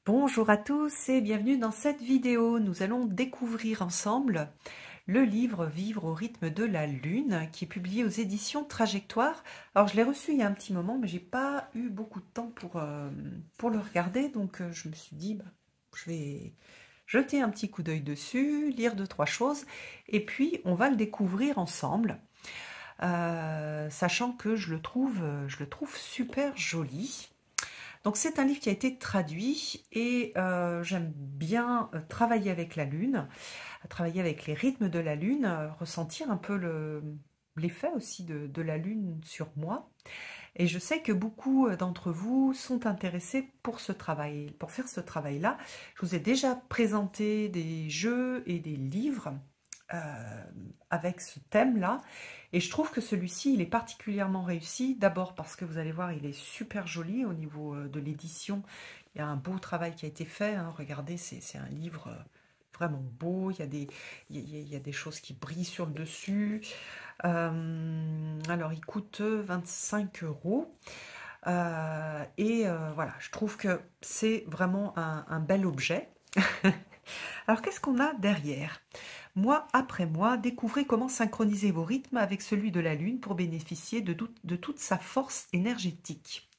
Bonjour à tous et bienvenue dans cette vidéo. Nous allons découvrir ensemble le livre Vivre au rythme de la lune qui est publié aux éditions Trajectoire. Alors je l'ai reçu il y a un petit moment mais j'ai pas eu beaucoup de temps pour le regarder, donc je me suis dit je vais jeter un petit coup d'œil dessus, lire deux trois choses et puis on va le découvrir ensemble. Sachant que je le trouve super joli. Donc c'est un livre qui a été traduit et j'aime bien travailler avec la lune, travailler avec les rythmes de la lune, ressentir un peu l'effet aussi de la lune sur moi. Et je sais que beaucoup d'entre vous sont intéressés pour ce travail, pour faire ce travail-là. Je vous ai déjà présenté des jeux et des livres avec ce thème-là. Et je trouve que celui-ci, il est particulièrement réussi. D'abord parce que vous allez voir, il est super joli au niveau de l'édition. Il y a un beau travail qui a été fait, hein. Regardez, c'est un livre vraiment beau. Il y a des choses qui brillent sur le dessus. Alors, il coûte 25 euros. Voilà, je trouve que c'est vraiment un bel objet. Alors, qu'est-ce qu'on a derrière? Mois après mois, découvrez comment synchroniser vos rythmes avec celui de la Lune pour bénéficier de toute sa force énergétique.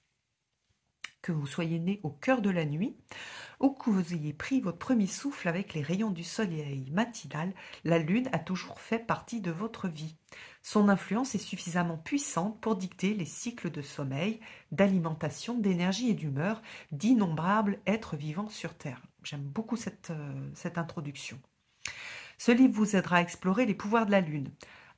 Que vous soyez né au cœur de la nuit ou que vous ayez pris votre premier souffle avec les rayons du soleil matinal, la Lune a toujours fait partie de votre vie. Son influence est suffisamment puissante pour dicter les cycles de sommeil, d'alimentation, d'énergie et d'humeur d'innombrables êtres vivants sur Terre. J'aime beaucoup cette introduction. Ce livre vous aidera à explorer les pouvoirs de la Lune,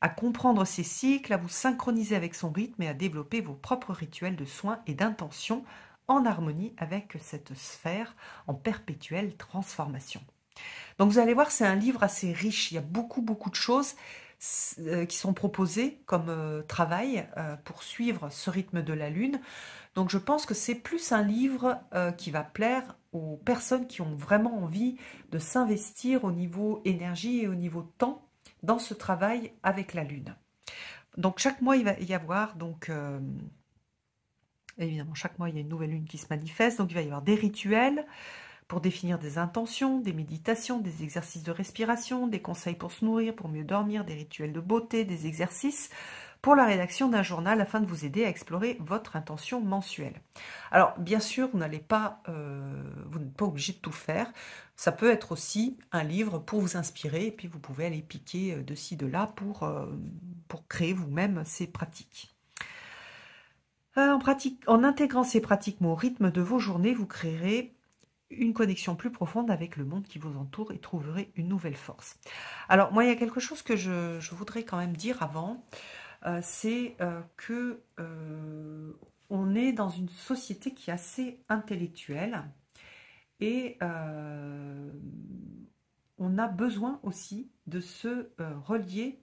à comprendre ses cycles, à vous synchroniser avec son rythme et à développer vos propres rituels de soins et d'intention en harmonie avec cette sphère en perpétuelle transformation. Donc vous allez voir, c'est un livre assez riche, il y a beaucoup de choses qui sont proposées comme travail pour suivre ce rythme de la Lune. Donc je pense que c'est plus un livre qui va plaire aux personnes qui ont vraiment envie de s'investir au niveau énergie et au niveau temps dans ce travail avec la Lune. Donc chaque mois, il va y avoir, évidemment, chaque mois, il y a une nouvelle lune qui se manifeste. Donc il va y avoir des rituels pour définir des intentions, des méditations, des exercices de respiration, des conseils pour se nourrir, pour mieux dormir, des rituels de beauté, des exercices pour la rédaction d'un journal afin de vous aider à explorer votre intention mensuelle. Alors, bien sûr, vous n'êtes pas obligé de tout faire. Ça peut être aussi un livre pour vous inspirer et puis vous pouvez aller piquer de ci, de là pour créer vous-même ces pratiques. En intégrant ces pratiques au rythme de vos journées, vous créerez une connexion plus profonde avec le monde qui vous entoure et trouverez une nouvelle force. Alors, moi, il y a quelque chose que je voudrais quand même dire avant. C'est que on est dans une société qui est assez intellectuelle et on a besoin aussi de se relier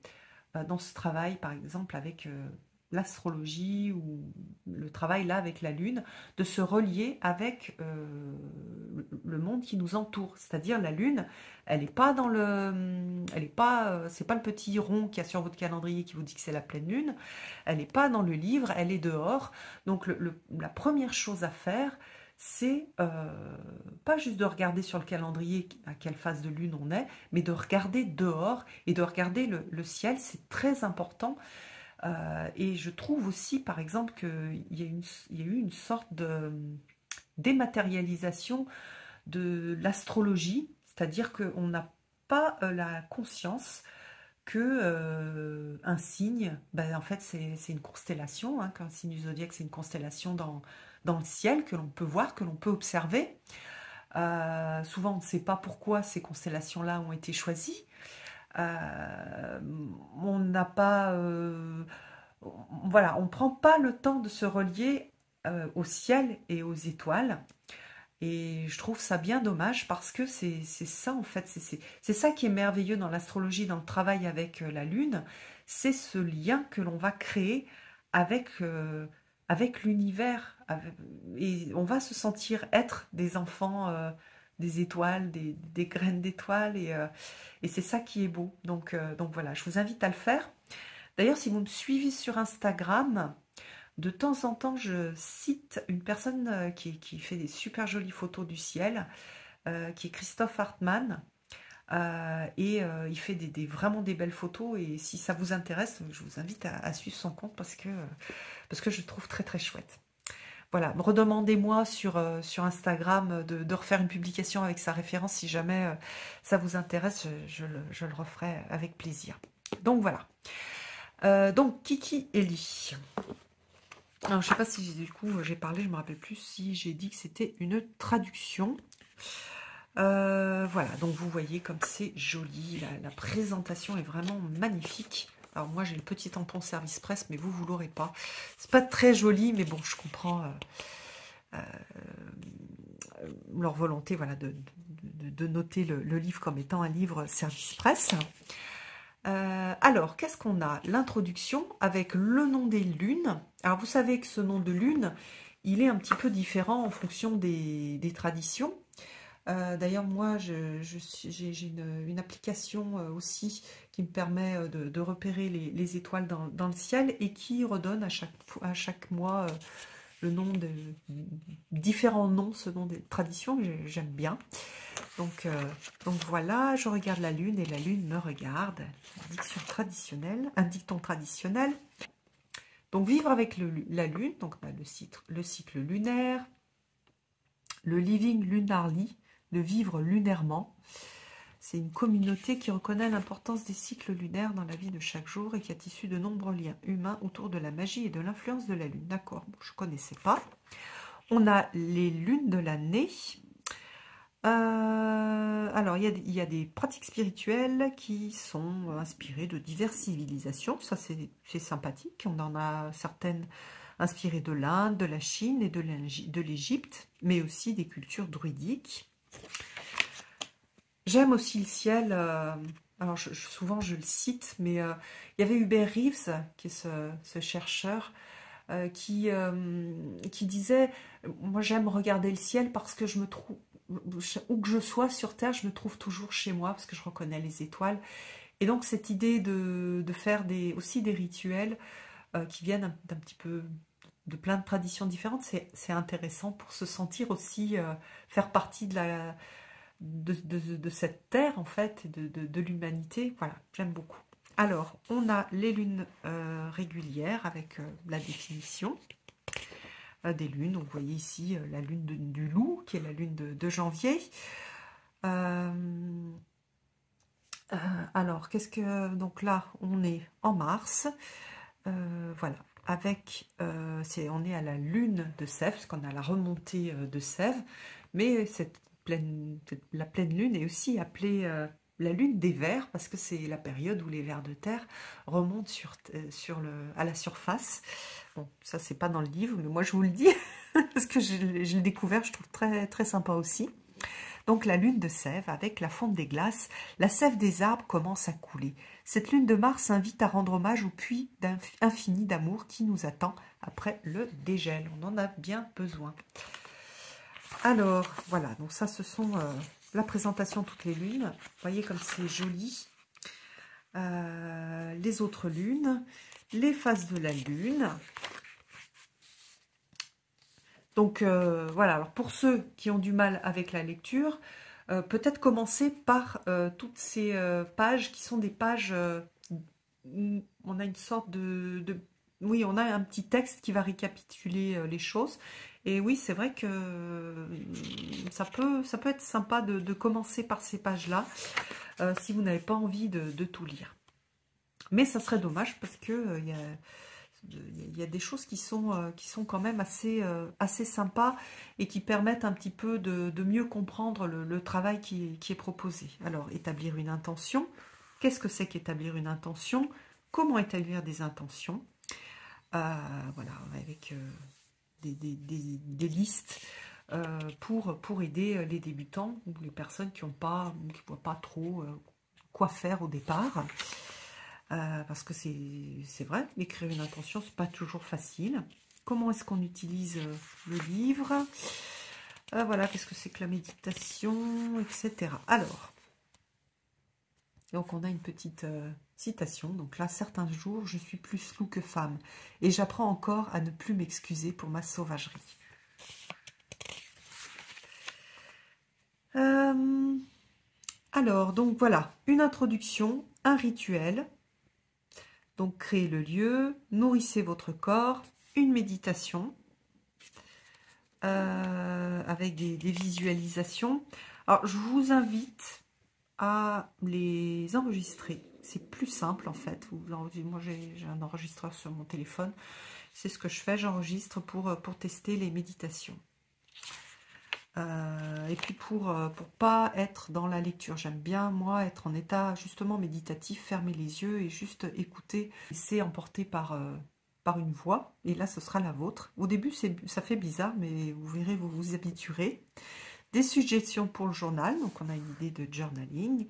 dans ce travail, par exemple avec l'astrologie ou le travail là avec la Lune, de se relier avec le monde qui nous entoure. C'est-à-dire la Lune, elle n'est pas dans c'est pas le petit rond qu'il y a sur votre calendrier qui vous dit que c'est la pleine Lune. Elle n'est pas dans le livre, elle est dehors. Donc la première chose à faire, c'est pas juste de regarder sur le calendrier à quelle phase de lune on est, mais de regarder dehors et de regarder le ciel, c'est très important. Et je trouve aussi, par exemple, qu'il y a eu une sorte de dématérialisation de l'astrologie, c'est-à-dire qu'on n'a pas la conscience que un signe, en fait, c'est une constellation, hein, qu'un signe du zodiaque, c'est une constellation dans le ciel que l'on peut voir, que l'on peut observer. Souvent, on ne sait pas pourquoi ces constellations-là ont été choisies. On n'a pas... voilà, on ne prend pas le temps de se relier au ciel et aux étoiles. Et je trouve ça bien dommage parce que c'est ça en fait, c'est ça qui est merveilleux dans l'astrologie, dans le travail avec la Lune, c'est ce lien que l'on va créer avec l'univers. Et on va se sentir être des enfants des étoiles, des graines d'étoiles, et c'est ça qui est beau. Donc voilà, je vous invite à le faire. D'ailleurs, si vous me suivez sur Instagram, de temps en temps, je cite une personne qui fait des super jolies photos du ciel, qui est Christophe Hartmann. Il fait vraiment des belles photos. Et si ça vous intéresse, je vous invite à suivre son compte parce que je le trouve très très chouette. Voilà, redemandez-moi sur Instagram de refaire une publication avec sa référence si jamais ça vous intéresse, je le referai avec plaisir. Donc voilà. Donc Kiki Ellie. Alors je sais pas si du coup j'ai parlé, je me rappelle plus si j'ai dit que c'était une traduction. Voilà, donc vous voyez comme c'est joli, la présentation est vraiment magnifique. Alors moi j'ai le petit tampon service presse, mais vous l'aurez pas. C'est pas très joli, mais bon, je comprends leur volonté, voilà, de noter le livre comme étant un livre service presse. Alors, qu'est-ce qu'on a? L'introduction avec le nom des lunes. Alors vous savez que ce nom de lune, il est un petit peu différent en fonction des traditions. D'ailleurs, moi, j'ai une application aussi qui me permet de repérer les étoiles dans le ciel et qui redonne à chaque mois le nom de différents noms selon des traditions que j'aime bien. Donc voilà, je regarde la lune et la lune me regarde. Un dicton traditionnel. Donc vivre avec la lune, donc on a le cycle lunaire, le living lunarly, de vivre lunairement. C'est une communauté qui reconnaît l'importance des cycles lunaires dans la vie de chaque jour et qui a tissu de nombreux liens humains autour de la magie et de l'influence de la lune. D'accord, bon, je ne connaissais pas. On a les lunes de l'année. Alors, il y a des pratiques spirituelles qui sont inspirées de diverses civilisations. Ça, c'est sympathique. On en a certaines inspirées de l'Inde, de la Chine et de l'Égypte, mais aussi des cultures druidiques. J'aime aussi le ciel. Alors, souvent, je le cite, mais il y avait Hubert Reeves, qui est ce chercheur, qui disait « Moi, j'aime regarder le ciel parce que je me trouve, où que je sois sur Terre, je me trouve toujours chez moi parce que je reconnais les étoiles. » Et donc, cette idée de faire aussi des rituels qui viennent d'un petit peu de plein de traditions différentes, c'est intéressant pour se sentir aussi faire partie de cette terre, en fait, de l'humanité. Voilà, j'aime beaucoup. Alors, on a les lunes régulières avec la définition des lunes. Donc, vous voyez ici la lune du loup, qui est la lune de janvier. Alors, donc là, on est en mars. Voilà, avec... on est à la lune de Sèvres, parce qu'on a la remontée de Sèvres. Mais la pleine lune est aussi appelée la lune des vers, parce que c'est la période où les vers de terre remontent à la surface. Bon, ça, c'est pas dans le livre, mais moi, je vous le dis, parce que je l'ai découvert, je trouve très, très sympa aussi. Donc, la lune de Sèvres, avec la fonte des glaces, la sève des arbres commence à couler. Cette lune de mars invite à rendre hommage au puits infini d'amour qui nous attend après le dégel. On en a bien besoin. Alors, voilà, donc ça, ce sont la présentation de toutes les lunes. Vous voyez comme c'est joli. Les autres lunes, les phases de la lune. Donc, voilà, alors pour ceux qui ont du mal avec la lecture, peut-être commencer par toutes ces pages qui sont des pages... on a une sorte oui, on a un petit texte qui va récapituler les choses. Et oui, c'est vrai que ça peut être sympa de commencer par ces pages-là, si vous n'avez pas envie de tout lire. Mais ça serait dommage parce que il y a des choses qui sont quand même assez sympas et qui permettent un petit peu de mieux comprendre le travail qui est proposé. Alors, établir une intention. Qu'est-ce que c'est qu'établir une intention? Comment établir des intentions? Voilà, avec des listes pour aider les débutants ou les personnes qui ne voient pas trop quoi faire au départ. Parce que c'est vrai, écrire une intention, c'est pas toujours facile. Comment est-ce qu'on utilise le livre? Voilà, qu'est-ce que c'est que la méditation, etc. Alors, Donc on a une petite citation. Donc là, certains jours, je suis plus loup que femme. Et j'apprends encore à ne plus m'excuser pour ma sauvagerie. Alors, donc voilà, une introduction, un rituel. Donc créez le lieu, nourrissez votre corps, une méditation avec des visualisations. Alors, je vous invite à les enregistrer. C'est plus simple en fait. Moi, j'ai un enregistreur sur mon téléphone. C'est ce que je fais, j'enregistre pour tester les méditations. Et puis pour pas être dans la lecture. J'aime bien, moi, être en état justement méditatif, fermer les yeux et juste écouter. C'est emporté par une voix. Et là, ce sera la vôtre. Au début, ça fait bizarre, mais vous verrez, vous vous habituerez. Des suggestions pour le journal. Donc, on a une idée de journaling.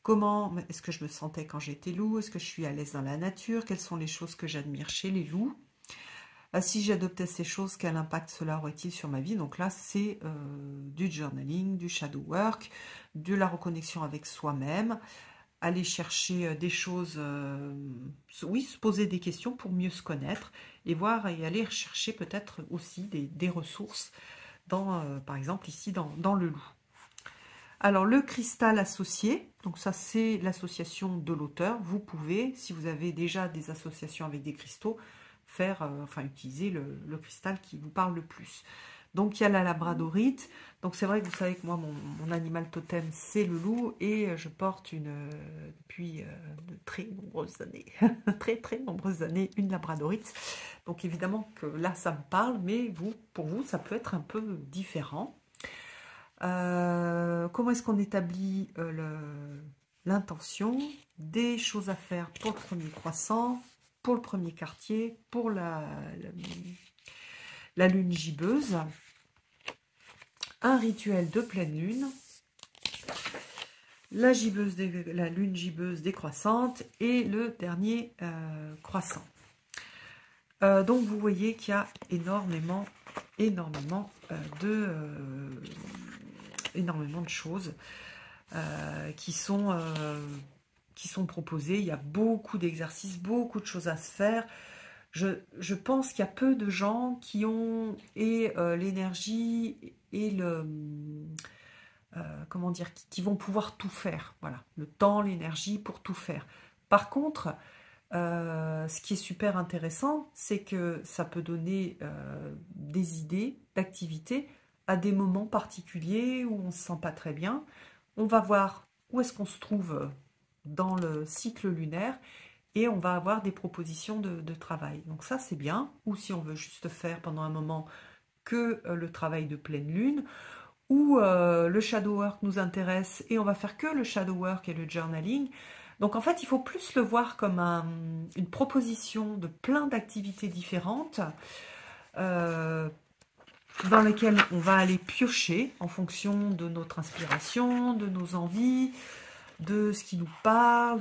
Comment est-ce que je me sentais quand j'étais loup? Est-ce que je suis à l'aise dans la nature? Quelles sont les choses que j'admire chez les loups? Si j'adoptais ces choses, quel impact cela aurait-il sur ma vie? Donc là, c'est du journaling, du shadow work, de la reconnexion avec soi-même, aller chercher des choses, oui, se poser des questions pour mieux se connaître et voir et aller chercher peut-être aussi des ressources, par exemple ici dans le loup. Alors, le cristal associé, donc ça c'est l'association de l'auteur. Vous pouvez, si vous avez déjà des associations avec des cristaux, utiliser le cristal qui vous parle le plus. Donc, il y a la labradorite. Donc, c'est vrai que vous savez que moi, mon animal totem, c'est le loup. Et je porte depuis de très nombreuses années, très nombreuses années, une labradorite. Donc, évidemment que là, ça me parle. Mais pour vous, ça peut être un peu différent. Comment est-ce qu'on établit l'intention? Des choses à faire pour le premier croissant, pour le premier quartier, pour la lune gibbeuse, un rituel de pleine lune, la lune gibbeuse décroissante et le dernier croissant. Donc vous voyez qu'il y a énormément de choses qui sont proposées. Il y a beaucoup d'exercices, beaucoup de choses à se faire. Je pense qu'il y a peu de gens qui ont l'énergie et comment dire, qui vont pouvoir tout faire. Voilà, le temps, l'énergie pour tout faire. Par contre, ce qui est super intéressant, c'est que ça peut donner des idées d'activités à des moments particuliers où on ne se sent pas très bien. On va voir où est-ce qu'on se trouve dans le cycle lunaire et on va avoir des propositions de travail. Donc ça, c'est bien. Ou si on veut juste faire pendant un moment que le travail de pleine lune, ou le shadow work nous intéresse et on va faire que le shadow work et le journaling. Donc en fait, il faut plus le voir comme une proposition de plein d'activités différentes dans lesquelles on va aller piocher en fonction de notre inspiration, de nos envies, de ce qui nous parle,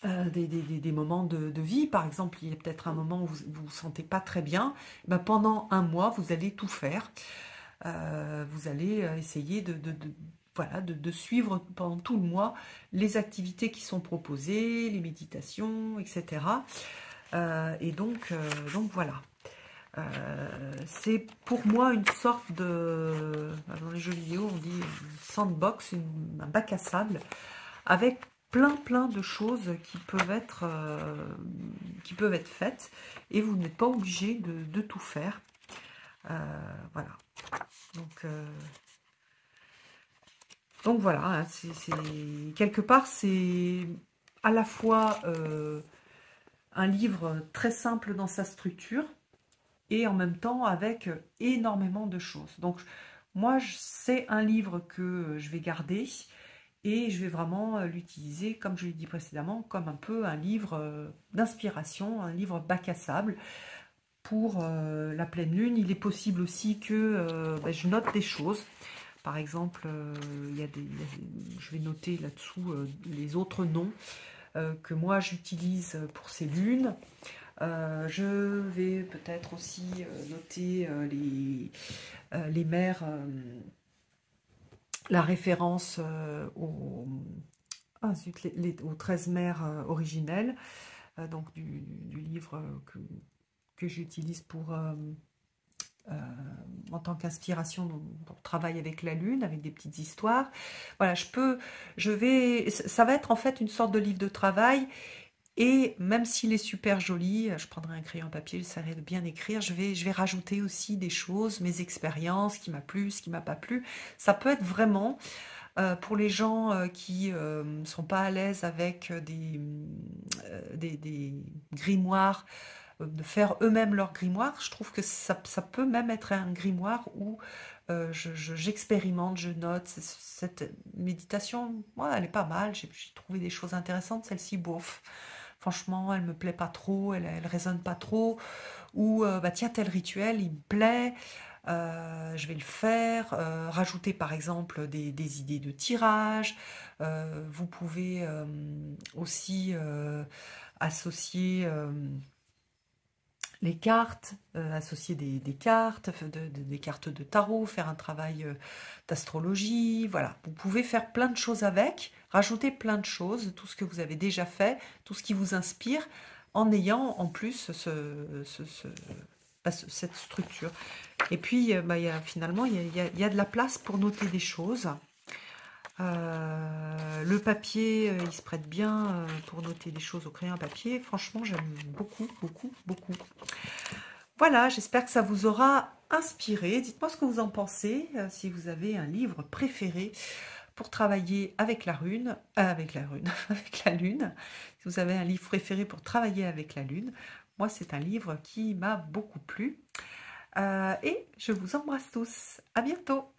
des moments de vie. Par exemple, il y a peut-être un moment où vous ne vous sentez pas très bien. Ben, pendant un mois, vous allez tout faire. Vous allez essayer de suivre pendant tout le mois les activités qui sont proposées, les méditations, etc. Et donc voilà. C'est pour moi une sorte de... Dans les jeux vidéo, on dit une sandbox, un bac à sable, avec plein de choses qui peuvent être faites. Et vous n'êtes pas obligé de tout faire. Voilà. Donc voilà, hein, quelque part, c'est à la fois un livre très simple dans sa structure et en même temps avec énormément de choses. Donc moi, c'est un livre que je vais garder et je vais vraiment l'utiliser, comme je l'ai dit précédemment, comme un peu un livre d'inspiration, un livre bac à sable. Pour la pleine lune, il est possible aussi que je note des choses. Par exemple, je vais noter là-dessous les autres noms que moi j'utilise pour ces lunes. Je vais peut-être aussi noter les mers la référence aux 13 mers originelles, donc du livre que j'utilise en tant qu'inspiration dans le travail avec la lune, avec des petites histoires. Voilà, ça va être en fait une sorte de livre de travail. Et même s'il est super joli, je prendrai un crayon à papier, j'essaierai de bien écrire, je vais rajouter aussi des choses, mes expériences, ce qui m'a plu, ce qui m'a pas plu. Ça peut être vraiment, pour les gens qui ne sont pas à l'aise avec des grimoires, de faire eux-mêmes leur grimoire. Je trouve que ça peut même être un grimoire où j'expérimente, je note. Cette méditation, ouais, elle est pas mal, j'ai trouvé des choses intéressantes, celle-ci, bof. Franchement, elle me plaît pas trop, elle résonne pas trop. Ou, bah tiens, tel rituel, il me plaît, je vais le faire. Rajouter par exemple des idées de tirage. Vous pouvez aussi associer les cartes, associer des cartes, des cartes de tarot, faire un travail d'astrologie, voilà. Vous pouvez faire plein de choses avec, rajouter plein de choses, tout ce que vous avez déjà fait, tout ce qui vous inspire, en ayant en plus cette structure. Et puis, bah, finalement, il y a de la place pour noter des choses. Le papier, il se prête bien pour noter des choses au crayon à papier. Franchement, j'aime beaucoup, beaucoup, beaucoup. Voilà, j'espère que ça vous aura inspiré. Dites-moi ce que vous en pensez, si vous avez un livre préféré pour travailler avec la rune, avec la lune. Si vous avez un livre préféré pour travailler avec la lune, moi c'est un livre qui m'a beaucoup plu. Et je vous embrasse tous. À bientôt.